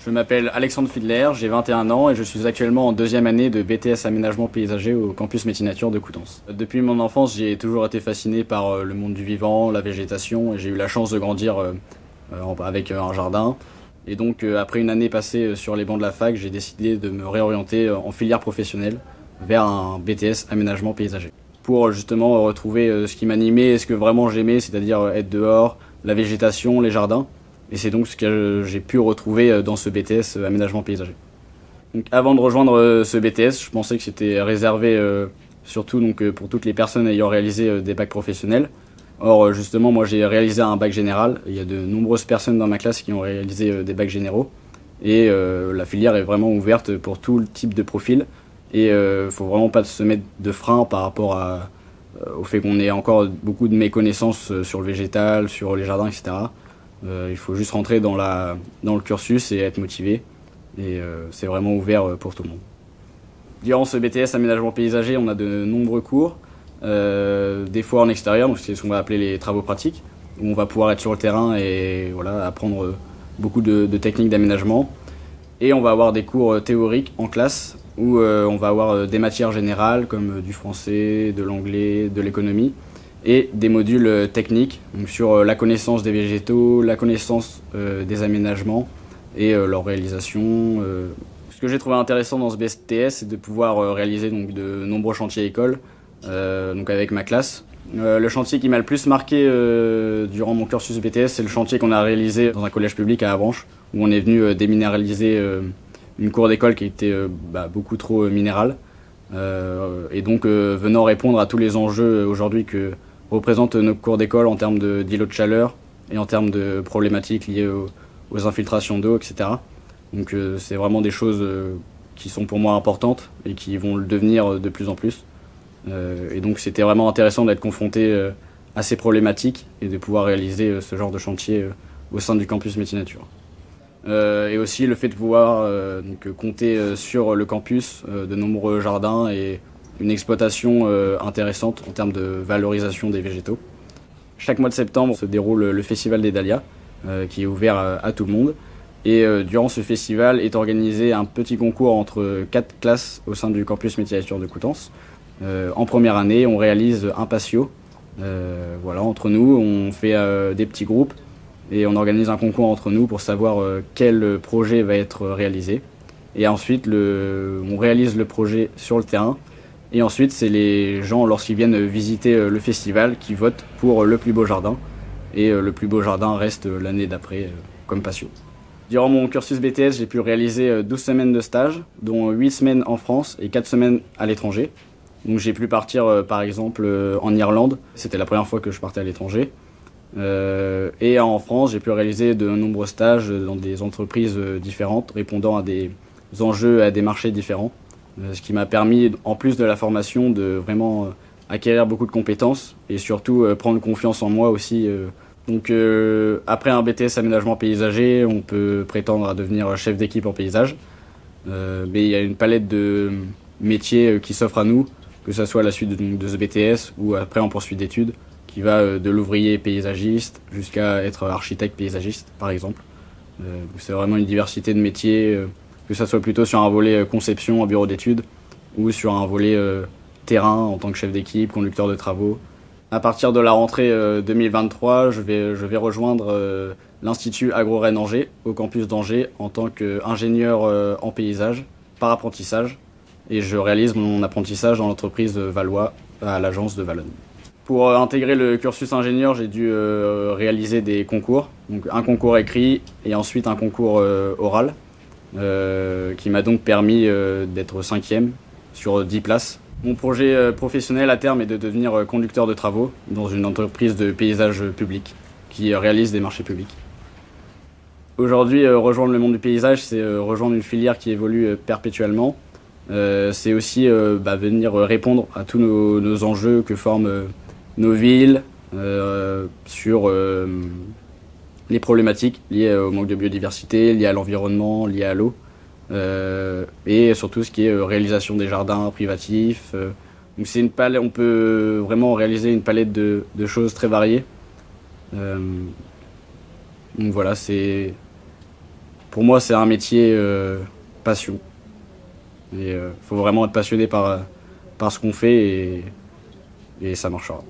Je m'appelle Alexandre Fiedler, j'ai 21 ans et je suis actuellement en deuxième année de BTS Aménagement Paysager au campus Métier-Nature de Coutances. Depuis mon enfance, j'ai toujours été fasciné par le monde du vivant, la végétation, et j'ai eu la chance de grandir avec un jardin. Et donc après une année passée sur les bancs de la fac, j'ai décidé de me réorienter en filière professionnelle vers un BTS Aménagement Paysager. Pour justement retrouver ce qui m'animait et ce que vraiment j'aimais, c'est-à-dire être dehors, la végétation, les jardins. Et c'est donc ce que j'ai pu retrouver dans ce BTS Aménagement Paysager. Donc, avant de rejoindre ce BTS, je pensais que c'était réservé surtout pour toutes les personnes ayant réalisé des bacs professionnels. Or, justement, moi j'ai réalisé un bac général. Il y a de nombreuses personnes dans ma classe qui ont réalisé des bacs généraux. Et la filière est vraiment ouverte pour tout le type de profil. Et il ne faut vraiment pas se mettre de frein par rapport au fait qu'on ait encore beaucoup de méconnaissances sur le végétal, sur les jardins, etc. Il faut juste rentrer dans le cursus et être motivé. Et c'est vraiment ouvert pour tout le monde. Durant ce BTS Aménagement Paysager, on a de nombreux cours, des fois en extérieur, donc c'est ce qu'on va appeler les travaux pratiques, où on va pouvoir être sur le terrain et voilà, apprendre beaucoup de techniques d'aménagement. Et on va avoir des cours théoriques en classe, où on va avoir des matières générales comme du français, de l'anglais, de l'économie, et des modules techniques donc sur la connaissance des végétaux, la connaissance des aménagements et leur réalisation. Ce que j'ai trouvé intéressant dans ce BTS, c'est de pouvoir réaliser donc, de nombreux chantiers écoles donc avec ma classe. Le chantier qui m'a le plus marqué durant mon cursus BTS, c'est le chantier qu'on a réalisé dans un collège public à Avranches, où on est venu déminéraliser une cour d'école qui était beaucoup trop minérale. Et donc venant répondre à tous les enjeux aujourd'hui que représentent nos cours d'école en termes d'îlots de chaleur et en termes de problématiques liées aux infiltrations d'eau, etc. Donc c'est vraiment des choses qui sont pour moi importantes et qui vont le devenir de plus en plus. Et donc c'était vraiment intéressant d'être confronté à ces problématiques et de pouvoir réaliser ce genre de chantier au sein du campus Métier-Nature. Et aussi le fait de pouvoir compter sur le campus de nombreux jardins et une exploitation intéressante en termes de valorisation des végétaux. Chaque mois de septembre se déroule le Festival des Dahlias, qui est ouvert à tout le monde. Et durant ce festival est organisé un petit concours entre 4 classes au sein du campus Métier-Nature de Coutances. En première année, on réalise un patio. Voilà, entre nous, on fait des petits groupes et on organise un concours entre nous pour savoir quel projet va être réalisé. Et ensuite, on réalise le projet sur le terrain. Et ensuite, c'est les gens, lorsqu'ils viennent visiter le festival, qui votent pour le plus beau jardin. Et le plus beau jardin reste l'année d'après comme patio. Durant mon cursus BTS, j'ai pu réaliser 12 semaines de stage, dont 8 semaines en France et 4 semaines à l'étranger. Donc j'ai pu partir par exemple en Irlande, c'était la première fois que je partais à l'étranger. Et en France, j'ai pu réaliser de nombreux stages dans des entreprises différentes, répondant à des enjeux, à des marchés différents. Ce qui m'a permis, en plus de la formation, de vraiment acquérir beaucoup de compétences et surtout prendre confiance en moi aussi. Donc après un BTS Aménagement Paysager, on peut prétendre à devenir chef d'équipe en paysage. Mais il y a une palette de métiers qui s'offrent à nous, que ce soit à la suite de ce BTS ou après en poursuite d'études, qui va de l'ouvrier paysagiste jusqu'à être architecte paysagiste, par exemple. C'est vraiment une diversité de métiers, que ce soit plutôt sur un volet conception en bureau d'études ou sur un volet terrain en tant que chef d'équipe, conducteur de travaux. À partir de la rentrée 2023, je vais rejoindre l'Institut Agro-Rennes Angers, au campus d'Angers, en tant qu'ingénieur en paysage, par apprentissage. Et je réalise mon apprentissage dans l'entreprise Valois, à l'agence de Valonne. Pour intégrer le cursus ingénieur, j'ai dû réaliser des concours. Donc un concours écrit et ensuite un concours oral, qui m'a donc permis d'être 5e sur 10 places. Mon projet professionnel à terme est de devenir conducteur de travaux dans une entreprise de paysage public qui réalise des marchés publics. Aujourd'hui, rejoindre le monde du paysage, c'est rejoindre une filière qui évolue perpétuellement. C'est aussi venir répondre à tous nos enjeux que forment nos villes, sur les problématiques liées au manque de biodiversité, liées à l'environnement, liées à l'eau. Et surtout ce qui est réalisation des jardins privatifs. Donc c'est une palette, on peut vraiment réaliser une palette de choses très variées. Donc voilà, c'est Pour moi, c'est un métier passion. Et faut vraiment être passionné par ce qu'on fait et ça marchera.